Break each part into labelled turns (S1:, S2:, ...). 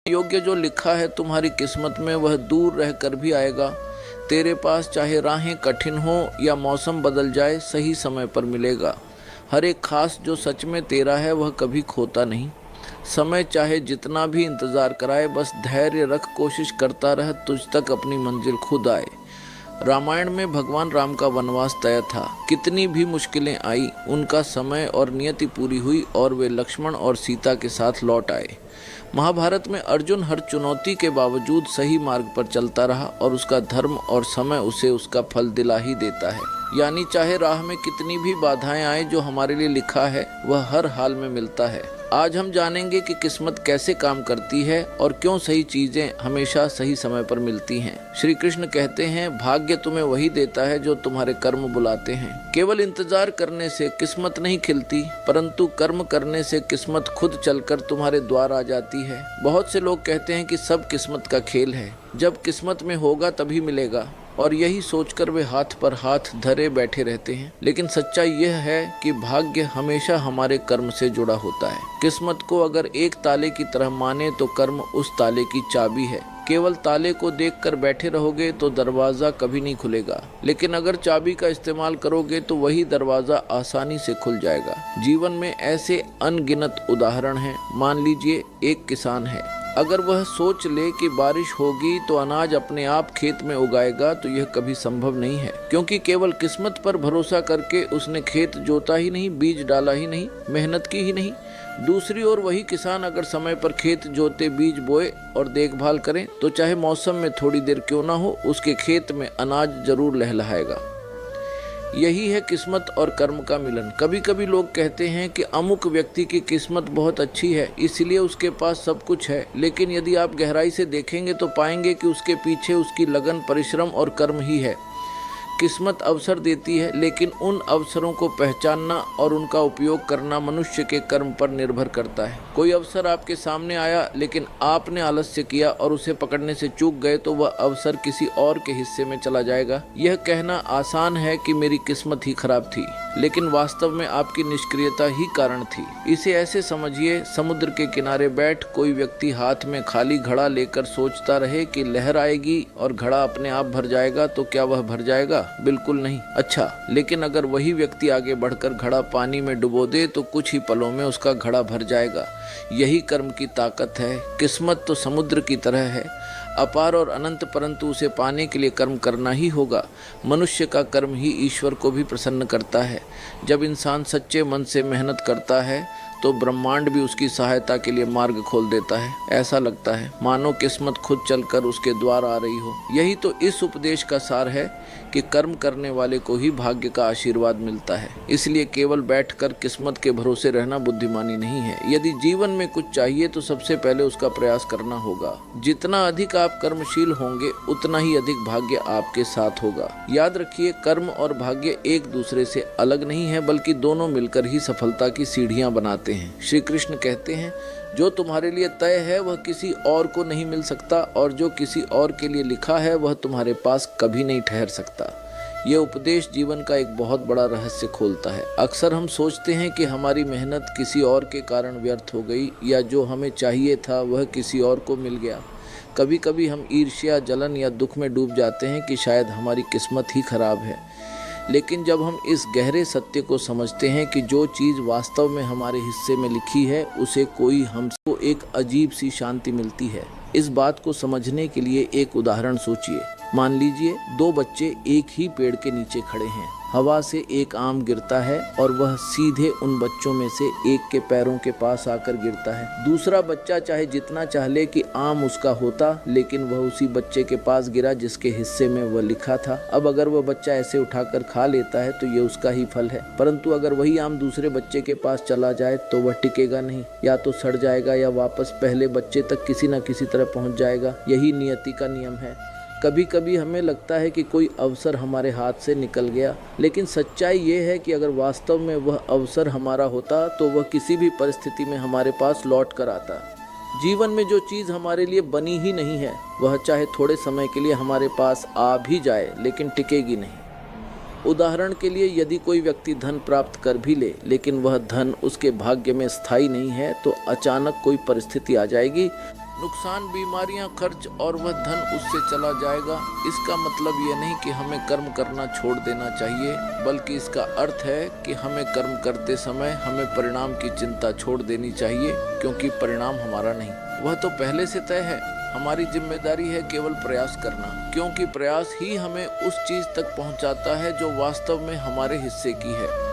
S1: योग्य जो लिखा है तुम्हारी किस्मत में वह दूर रहकर भी आएगा। तेरे पास चाहे राहें कठिन हो या मौसम बदल जाए, सही समय पर मिलेगा। हर एक खास जो सच में तेरा है वह कभी खोता नहीं। समय चाहे जितना भी इंतज़ार कराए, बस धैर्य रख, कोशिश करता रह, तुझ तक अपनी मंजिल खुद आए। रामायण में भगवान राम का वनवास तय था। कितनी भी मुश्किलें आई, उनका समय और नियति पूरी हुई और वे लक्ष्मण और सीता के साथ लौट आए। महाभारत में अर्जुन हर चुनौती के बावजूद सही मार्ग पर चलता रहा और उसका धर्म और समय उसे उसका फल दिला ही देता है। यानी चाहे राह में कितनी भी बाधाएं आए, जो हमारे लिए लिखा है वह हर हाल में मिलता है। आज हम जानेंगे कि किस्मत कैसे काम करती है और क्यों सही चीजें हमेशा सही समय पर मिलती हैं। श्री कृष्ण कहते हैं, भाग्य तुम्हें वही देता है जो तुम्हारे कर्म बुलाते हैं। केवल इंतजार करने से किस्मत नहीं खिलती, परंतु कर्म करने से किस्मत खुद चलकर तुम्हारे द्वार आ जाती है। बहुत से लोग कहते हैं कि सब किस्मत का खेल है, जब किस्मत में होगा तभी मिलेगा, और यही सोचकर वे हाथ पर हाथ धरे बैठे रहते हैं। लेकिन सच्चाई यह है कि भाग्य हमेशा हमारे कर्म से जुड़ा होता है। किस्मत को अगर एक ताले की तरह माने तो कर्म उस ताले की चाबी है। केवल ताले को देखकर बैठे रहोगे तो दरवाजा कभी नहीं खुलेगा, लेकिन अगर चाबी का इस्तेमाल करोगे तो वही दरवाजा आसानी से खुल जाएगा। जीवन में ऐसे अनगिनत उदाहरण हैं। मान लीजिए एक किसान है, अगर वह सोच ले कि बारिश होगी तो अनाज अपने आप खेत में उगाएगा, तो यह कभी संभव नहीं है, क्योंकि केवल किस्मत पर भरोसा करके उसने खेत जोता ही नहीं, बीज डाला ही नहीं, मेहनत की ही नहीं। दूसरी ओर वही किसान अगर समय पर खेत जोते, बीज बोए और देखभाल करें, तो चाहे मौसम में थोड़ी देर क्यों ना हो, उसके खेत में अनाज जरूर लहलहाएगा। यही है किस्मत और कर्म का मिलन। कभी कभी लोग कहते हैं कि अमुक व्यक्ति की किस्मत बहुत अच्छी है, इसलिए उसके पास सब कुछ है, लेकिन यदि आप गहराई से देखेंगे तो पाएंगे कि उसके पीछे उसकी लगन, परिश्रम और कर्म ही है। किस्मत अवसर देती है, लेकिन उन अवसरों को पहचानना और उनका उपयोग करना मनुष्य के कर्म पर निर्भर करता है। कोई अवसर आपके सामने आया, लेकिन आपने आलस्य किया और उसे पकड़ने से चूक गए, तो वह अवसर किसी और के हिस्से में चला जाएगा। यह कहना आसान है कि मेरी किस्मत ही खराब थी, लेकिन वास्तव में आपकी निष्क्रियता ही कारण थी। इसे ऐसे समझिए, समुद्र के किनारे बैठ कोई व्यक्ति हाथ में खाली घड़ा लेकर सोचता रहे कि लहर आएगी और घड़ा अपने आप भर जाएगा, तो क्या वह भर जाएगा? बिल्कुल नहीं। अच्छा, लेकिन अगर वही व्यक्ति आगे बढ़कर घड़ा पानी में डुबो दे तो कुछ ही पलों में उसका घड़ा भर जाएगा। यही कर्म की ताकत है। किस्मत तो समुद्र की तरह है, अपार और अनंत, परंतु उसे पाने के लिए कर्म करना ही होगा। मनुष्य का कर्म ही ईश्वर को भी प्रसन्न करता है। जब इंसान सच्चे मन से मेहनत करता है तो ब्रह्मांड भी उसकी सहायता के लिए मार्ग खोल देता है। ऐसा लगता है मानो किस्मत खुद चलकर उसके द्वार आ रही हो। यही तो इस उपदेश का सार है कि कर्म करने वाले को ही भाग्य का आशीर्वाद मिलता है। इसलिए केवल बैठकर किस्मत के भरोसे रहना बुद्धिमानी नहीं है। यदि जीवन में कुछ चाहिए तो सबसे पहले उसका प्रयास करना होगा। जितना अधिक आप कर्मशील होंगे, उतना ही अधिक भाग्य आपके साथ होगा। याद रखिए, कर्म और भाग्य एक दूसरे से अलग नहीं है, बल्कि दोनों मिलकर ही सफलता की सीढ़ियां बनाते हैं। श्री कृष्ण कहते हैं, जो तुम्हारे लिए तय है वह किसी और को नहीं मिल सकता, और जो किसी और के लिए लिखा है वह तुम्हारे पास कभी नहीं ठहर सकता। ये उपदेश जीवन का एक बहुत बड़ा रहस्य खोलता है। अक्सर हम सोचते हैं कि हमारी मेहनत किसी और के कारण व्यर्थ हो गई, या जो हमें चाहिए था वह किसी और को मिल गया। कभी कभी हम ईर्ष्या, जलन या दुख में डूब जाते हैं कि शायद हमारी किस्मत ही खराब है। लेकिन जब हम इस गहरे सत्य को समझते हैं कि जो चीज़ वास्तव में हमारे हिस्से में लिखी है, उसे कोई हमको एक अजीब सी शांति मिलती है। इस बात को समझने के लिए एक उदाहरण सोचिए। मान लीजिए दो बच्चे एक ही पेड़ के नीचे खड़े हैं। हवा से एक आम गिरता है और वह सीधे उन बच्चों में से एक के पैरों के पास आकर गिरता है। दूसरा बच्चा चाहे जितना चाह ले कि आम उसका होता, लेकिन वह उसी बच्चे के पास गिरा जिसके हिस्से में वह लिखा था। अब अगर वह बच्चा ऐसे उठाकर खा लेता है तो ये उसका ही फल है, परंतु अगर वही आम दूसरे बच्चे के पास चला जाए तो वह टिकेगा नहीं, या तो सड़ जाएगा या वापस पहले बच्चे तक किसी न किसी तरह पहुंच जाएगा। यही नियति का नियम है। कभी कभी हमें लगता है कि कोई अवसर हमारे हाथ से निकल गया, लेकिन सच्चाई ये है कि अगर वास्तव में वह अवसर हमारा होता तो वह किसी भी परिस्थिति में हमारे पास लौट कर आता। जीवन में जो चीज़ हमारे लिए बनी ही नहीं है, वह चाहे थोड़े समय के लिए हमारे पास आ भी जाए, लेकिन टिकेगी नहीं। उदाहरण के लिए, यदि कोई व्यक्ति धन प्राप्त कर भी ले, लेकिन वह धन उसके भाग्य में स्थायी नहीं है, तो अचानक कोई परिस्थिति आ जाएगी नुकसान, बीमारियां, खर्च और वह धन उससे चला जाएगा। इसका मतलब यह नहीं कि हमें कर्म करना छोड़ देना चाहिए, बल्कि इसका अर्थ है कि हमें कर्म करते समय हमें परिणाम की चिंता छोड़ देनी चाहिए, क्योंकि परिणाम हमारा नहीं, वह तो पहले से तय है। हमारी जिम्मेदारी है केवल प्रयास करना, क्योंकि प्रयास ही हमें उस चीज तक पहुंचाता है जो वास्तव में हमारे हिस्से की है।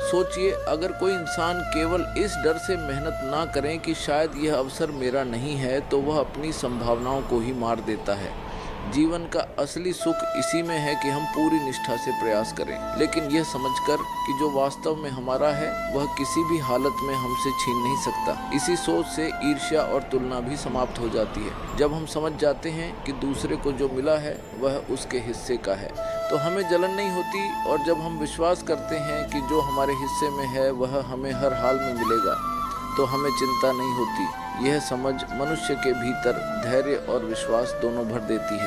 S1: सोचिए, अगर कोई इंसान केवल इस डर से मेहनत ना करें कि शायद यह अवसर मेरा नहीं है, तो वह अपनी संभावनाओं को ही मार देता है। जीवन का असली सुख इसी में है कि हम पूरी निष्ठा से प्रयास करें, लेकिन यह समझकर कि जो वास्तव में हमारा है वह किसी भी हालत में हमसे छीन नहीं सकता। इसी सोच से ईर्ष्या और तुलना भी समाप्त हो जाती है। जब हम समझ जाते हैं कि दूसरे को जो मिला है वह उसके हिस्से का है, तो हमें जलन नहीं होती। और जब हम विश्वास करते हैं कि जो हमारे हिस्से में है वह हमें हर हाल में मिलेगा, तो हमें चिंता नहीं होती। यह समझ मनुष्य के भीतर धैर्य और विश्वास दोनों भर देती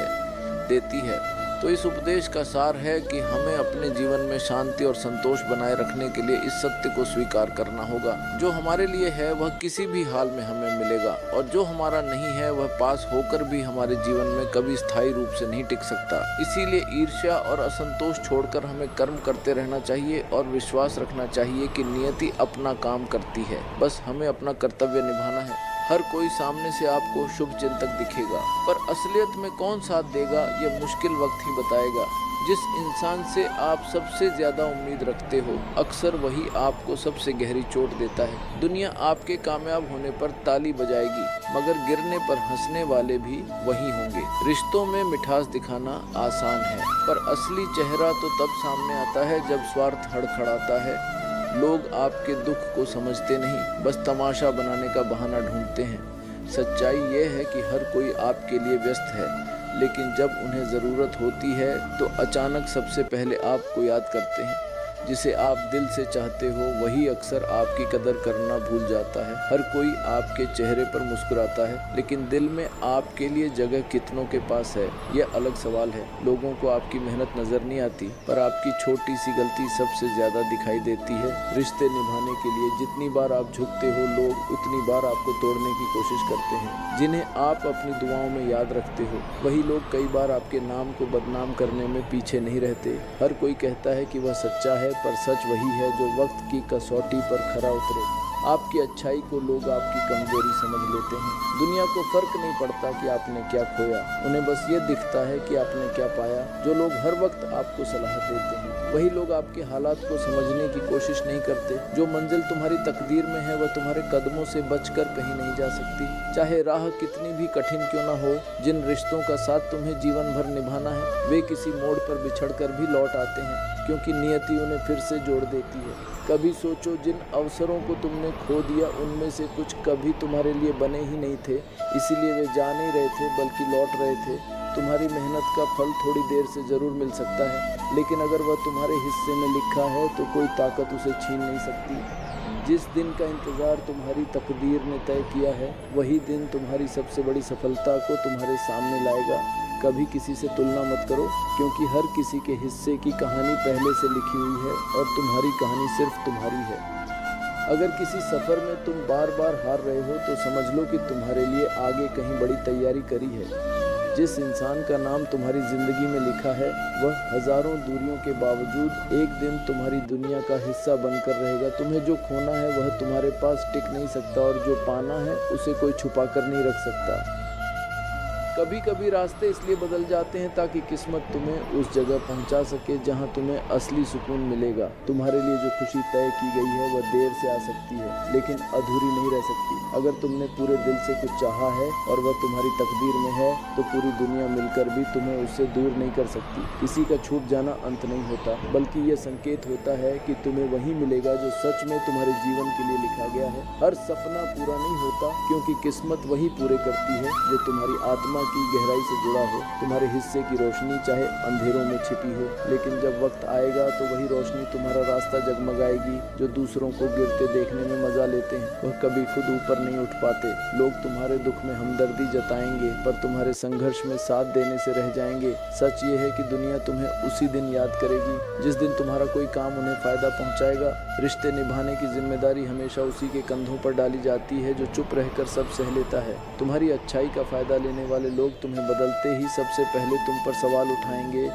S1: है। तो इस उपदेश का सार है कि हमें अपने जीवन में शांति और संतोष बनाए रखने के लिए इस सत्य को स्वीकार करना होगा, जो हमारे लिए है वह किसी भी हाल में हमें मिलेगा, और जो हमारा नहीं है वह पास होकर भी हमारे जीवन में कभी स्थायी रूप से नहीं टिक सकता। इसीलिए ईर्ष्या और असंतोष छोड़कर हमें कर्म करते रहना चाहिए और विश्वास रखना चाहिए कि नियति अपना काम करती है, बस हमें अपना कर्तव्य निभाना है। हर कोई सामने से आपको शुभ चिंतक दिखेगा, पर असलियत में कौन साथ देगा यह मुश्किल वक्त ही बताएगा। जिस इंसान से आप सबसे ज्यादा उम्मीद रखते हो, अक्सर वही आपको सबसे गहरी चोट देता है। दुनिया आपके कामयाब होने पर ताली बजाएगी, मगर गिरने पर हंसने वाले भी वही होंगे। रिश्तों में मिठास दिखाना आसान है, पर असली चेहरा तो तब सामने आता है जब स्वार्थ हड़खड़ाता है। लोग आपके दुख को समझते नहीं, बस तमाशा बनाने का बहाना ढूंढते हैं। सच्चाई ये है कि हर कोई आपके लिए व्यस्त है, लेकिन जब उन्हें ज़रूरत होती है तो अचानक सबसे पहले आपको याद करते हैं। जिसे आप दिल से चाहते हो वही अक्सर आपकी कदर करना भूल जाता है। हर कोई आपके चेहरे पर मुस्कुराता है, लेकिन दिल में आपके लिए जगह कितनों के पास है, यह अलग सवाल है। लोगों को आपकी मेहनत नजर नहीं आती, पर आपकी छोटी सी गलती सबसे ज्यादा दिखाई देती है। रिश्ते निभाने के लिए जितनी बार आप झुकते हो, लोग उतनी बार आपको तोड़ने की कोशिश करते हैं। जिन्हें आप अपनी दुआओं में याद रखते हो, वही लोग कई बार आपके नाम को बदनाम करने में पीछे नहीं रहते। हर कोई कहता है कि वह सच्चा है, पर सच वही है जो वक्त की कसौटी पर खरा उतरे। आपकी अच्छाई को लोग आपकी कमजोरी समझ लेते हैं। दुनिया को फर्क नहीं पड़ता कि आपने क्या खोया, उन्हें बस ये दिखता है कि आपने क्या पाया। जो लोग हर वक्त आपको सलाह देते हैं, वही लोग आपके हालात को समझने की कोशिश नहीं करते। जो मंजिल तुम्हारी तकदीर में है वह तुम्हारे कदमों से बचकर कहीं नहीं जा सकती, चाहे राह कितनी भी कठिन क्यों न हो। जिन रिश्तों का साथ तुम्हें जीवन भर निभाना है, वे किसी मोड़ पर बिछड़कर भी लौट आते हैं, क्योंकि नियति उन्हें फिर से जोड़ देती है। कभी सोचो, जिन अवसरों को तुमने खो दिया उनमें से कुछ कभी तुम्हारे लिए बने ही नहीं थे, इसीलिए वे जा नहीं रहे थे बल्कि लौट रहे थे। तुम्हारी मेहनत का फल थोड़ी देर से जरूर मिल सकता है, लेकिन अगर वह तुम्हारे हिस्से में लिखा है तो कोई ताकत उसे छीन नहीं सकती। जिस दिन का इंतज़ार तुम्हारी तकदीर ने तय किया है, वही दिन तुम्हारी सबसे बड़ी सफलता को तुम्हारे सामने लाएगा। कभी किसी से तुलना मत करो, क्योंकि हर किसी के हिस्से की कहानी पहले से लिखी हुई है और तुम्हारी कहानी सिर्फ तुम्हारी है। अगर किसी सफ़र में तुम बार बार हार रहे हो तो समझ लो कि तुम्हारे लिए आगे कहीं बड़ी तैयारी करी है। जिस इंसान का नाम तुम्हारी ज़िंदगी में लिखा है, वह हज़ारों दूरियों के बावजूद एक दिन तुम्हारी दुनिया का हिस्सा बनकर रहेगा। तुम्हें जो खोना है वह तुम्हारे पास टिक नहीं सकता, और जो पाना है उसे कोई छुपा कर नहीं रख सकता। कभी कभी रास्ते इसलिए बदल जाते हैं ताकि किस्मत तुम्हें उस जगह पहुंचा सके जहां तुम्हें असली सुकून मिलेगा। तुम्हारे लिए जो खुशी तय की गई है वह देर से आ सकती है, लेकिन अधूरी नहीं रह सकती। अगर तुमने पूरे दिल से कुछ चाहा है और वह तुम्हारी तकदीर में है, तो पूरी दुनिया मिलकर भी तुम्हें उससे दूर नहीं कर सकती। किसी का छूट जाना अंत नहीं होता, बल्कि यह संकेत होता है कि तुम्हें वही मिलेगा जो सच में तुम्हारे जीवन के लिए लिखा गया है। हर सपना पूरा नहीं होता, क्योंकि किस्मत वही पूरे करती है जो तुम्हारी आत्मा
S2: की गहराई से जुड़ा हो, तुम्हारे हिस्से की रोशनी चाहे अंधेरों में छिपी हो, लेकिन जब वक्त आएगा तो वही रोशनी तुम्हारा रास्ता जगमगाएगी। जो दूसरों को गिरते देखने में मजा लेते हैं वह कभी खुद ऊपर नहीं उठ पाते। लोग तुम्हारे दुख में हमदर्दी जताएंगे पर तुम्हारे संघर्ष में साथ देने से रह जाएंगे। सच ये है कि दुनिया तुम्हें उसी दिन याद करेगी जिस दिन तुम्हारा कोई काम उन्हें फायदा पहुंचाएगा। रिश्ते निभाने की जिम्मेदारी हमेशा उसी के कंधों पर डाली जाती है जो चुप रहकर सब सह लेता है। तुम्हारी अच्छाई का फायदा लेने वाले लोग तुम्हें बदलते ही सबसे पहले तुम पर सवाल उठाएंगे